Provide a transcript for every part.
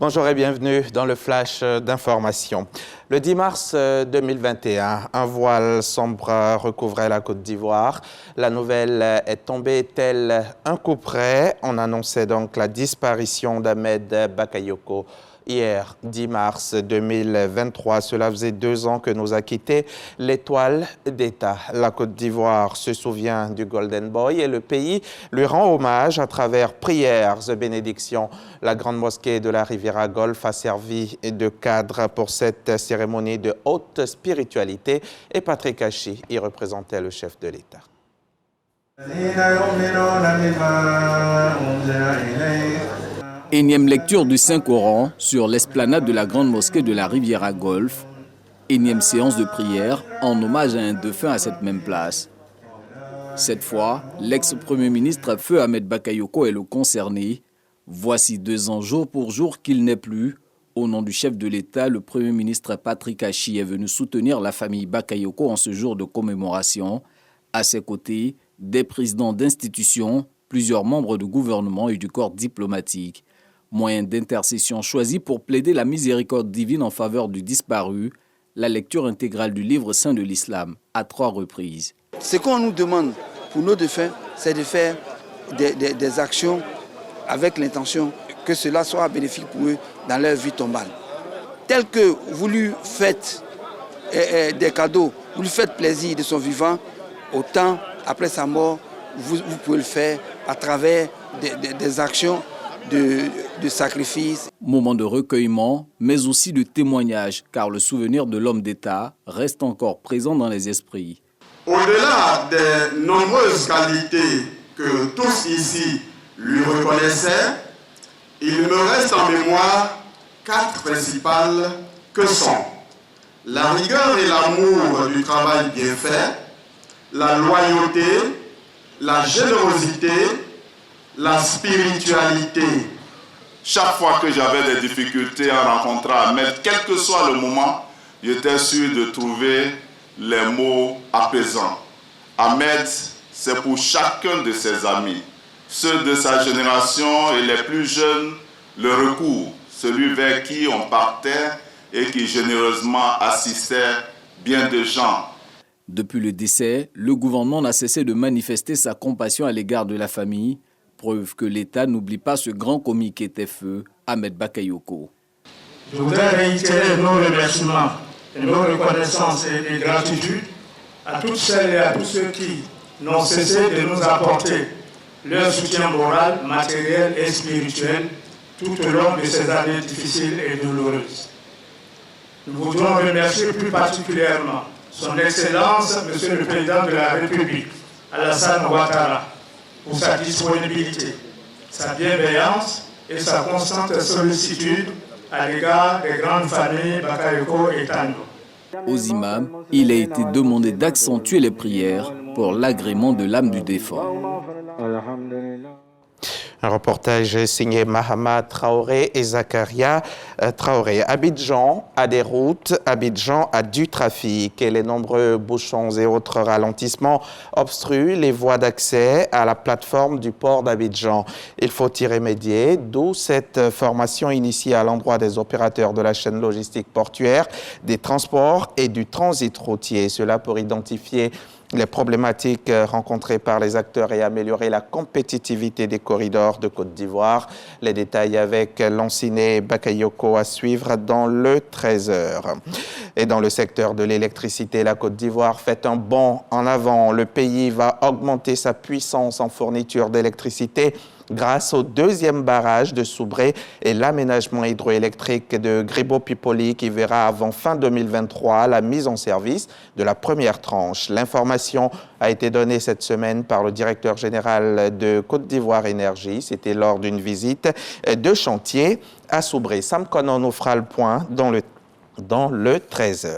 Bonjour et bienvenue dans le flash d'information. Le 10 mars 2021, un voile sombre recouvrait la Côte d'Ivoire. La nouvelle est tombée tel un coup près. On annonçait donc la disparition d'Ahmed Bakayoko. Hier, 10 mars 2023, cela faisait 2 ans que nous a quitté l'étoile d'État. La Côte d'Ivoire se souvient du Golden Boy et le pays lui rend hommage à travers prières et bénédictions. La grande mosquée de la Riviera Golf a servi de cadre pour cette cérémonie de haute spiritualité et Patrick Hachi y représentait le chef de l'État. Énième lecture du Saint-Coran sur l'esplanade de la grande mosquée de la Riviera Golf. Énième séance de prière en hommage à un défunt à cette même place. Cette fois, l'ex-premier ministre Feu Ahmed Bakayoko est le concerné. Voici 2 ans jour pour jour qu'il n'est plus. Au nom du chef de l'État, le premier ministre Patrick Hachi est venu soutenir la famille Bakayoko en ce jour de commémoration. À ses côtés, des présidents d'institutions, plusieurs membres du gouvernement et du corps diplomatique. Moyen d'intercession choisi pour plaider la miséricorde divine en faveur du disparu, la lecture intégrale du livre saint de l'islam à 3 reprises. Ce qu'on nous demande pour nos défunts, c'est de faire des actions avec l'intention que cela soit bénéfique pour eux dans leur vie tombale. Tel que vous lui faites des cadeaux, vous lui faites plaisir de son vivant, autant après sa mort, vous pouvez le faire à travers des actions de sacrifice. Moment de recueillement, mais aussi de témoignage, car le souvenir de l'homme d'État reste encore présent dans les esprits. Au-delà des nombreuses qualités que tous ici lui reconnaissaient, il me reste en mémoire 4 principales que sont la rigueur et l'amour du travail bien fait, la loyauté, la générosité, la spiritualité. Chaque fois que j'avais des difficultés à rencontrer Ahmed, quel que soit le moment, j'étais sûr de trouver les mots apaisants. Ahmed, c'est pour chacun de ses amis, ceux de sa génération et les plus jeunes, le recours, celui vers qui on partait et qui généreusement assistait bien de gens. Depuis le décès, le gouvernement n'a cessé de manifester sa compassion à l'égard de la famille, preuve que l'État n'oublie pas ce grand commis qui était Feu Ahmed Bakayoko. Je voudrais réitérer nos remerciements et nos reconnaissances et gratitude à toutes celles et à tous ceux qui n'ont cessé de nous apporter leur soutien moral, matériel et spirituel tout au long de ces années difficiles et douloureuses. Nous voudrons remercier plus particulièrement Son Excellence, Monsieur le Président de la République, Alassane Ouattara, pour sa disponibilité, sa bienveillance et sa constante sollicitude à l'égard des grandes familles Bakayoko et Tando. Aux imams, il a été demandé d'accentuer les prières pour l'agrément de l'âme du défunt. Un reportage signé Mahama Traoré et Zakaria Traoré. Abidjan a des routes, Abidjan a du trafic et les nombreux bouchons et autres ralentissements obstruent les voies d'accès à la plateforme du port d'Abidjan. Il faut y remédier, d'où cette formation initiée à l'endroit des opérateurs de la chaîne logistique portuaire, des transports et du transit routier. Cela pour identifier les problématiques rencontrées par les acteurs et améliorer la compétitivité des corridors de Côte d'Ivoire. Les détails avec Lanciné Bakayoko à suivre dans le 13h. Et dans le secteur de l'électricité, la Côte d'Ivoire fait un bond en avant. Le pays va augmenter sa puissance en fourniture d'électricité grâce au 2e barrage de Soubré et l'aménagement hydroélectrique de Gribo-Pipoli qui verra avant fin 2023 la mise en service de la première tranche. L'information a été donnée cette semaine par le directeur général de Côte d'Ivoire Énergie. C'était lors d'une visite de chantier à Soubré. Sam Konon nous fera le point dans le 13h.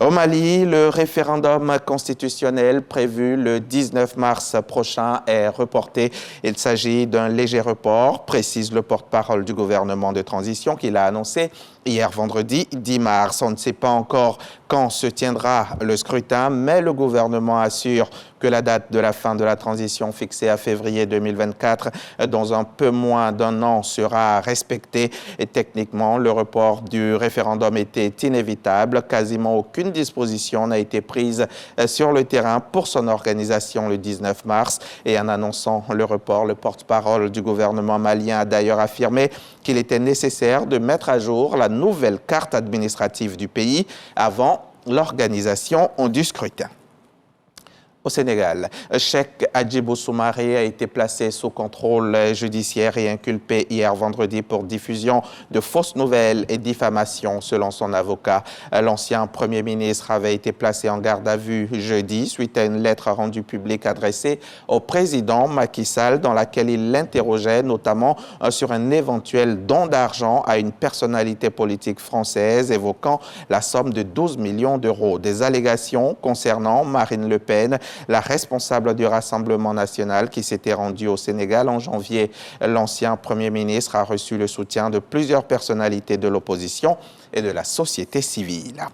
Au Mali, le référendum constitutionnel prévu le 19 mars prochain est reporté. Il s'agit d'un léger report, précise le porte-parole du gouvernement de transition qui l'a annoncé hier vendredi 10 mars. On ne sait pas encore quand se tiendra le scrutin, mais le gouvernement assure que la date de la fin de la transition fixée à février 2024, dans un peu moins d'un an, sera respectée. Et techniquement, le report du référendum était inévitable. Quasiment aucune disposition n'a été prise sur le terrain pour son organisation le 19 mars. Et en annonçant le report, le porte-parole du gouvernement malien a d'ailleurs affirmé qu'il était nécessaire de mettre à jour la nouvelle carte administrative du pays avant l'organisation du scrutin. Au Sénégal, Cheikh Hadjibou Soumaré a été placé sous contrôle judiciaire et inculpé hier vendredi pour diffusion de fausses nouvelles et diffamation selon son avocat. L'ancien Premier ministre avait été placé en garde à vue jeudi suite à une lettre rendue publique adressée au président Macky Sall dans laquelle il l'interrogeait notamment sur un éventuel don d'argent à une personnalité politique française évoquant la somme de 12 millions d'euros. Des allégations concernant Marine Le Pen, la responsable du Rassemblement national qui s'était rendue au Sénégal en janvier. L'ancien Premier ministre a reçu le soutien de plusieurs personnalités de l'opposition et de la société civile.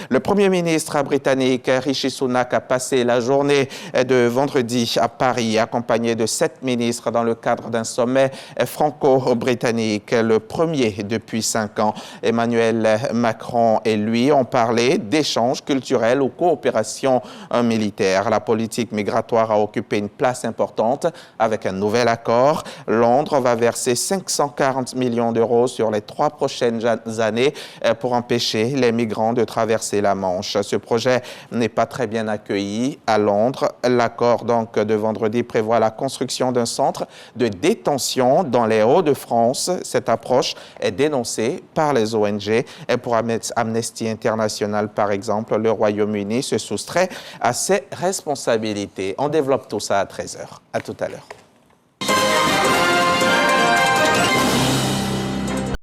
Le Premier ministre britannique Rishi Sunak a passé la journée de vendredi à Paris, accompagné de 7 ministres dans le cadre d'un sommet franco-britannique, le premier depuis 5 ans. Emmanuel Macron et lui ont parlé d'échanges culturels ou coopération militaire. La politique migratoire a occupé une place importante avec un nouvel accord. Londres va verser 540 millions d'euros sur les 3 prochaines années pour empêcher les migrants de traverser la Manche. Ce projet n'est pas très bien accueilli à Londres. L'accord donc de vendredi prévoit la construction d'un centre de détention dans les Hauts-de-France. Cette approche est dénoncée par les ONG et pour Amnesty International, par exemple, le Royaume-Uni se soustrait à ses responsabilités. On développe tout ça à 13h. À tout à l'heure.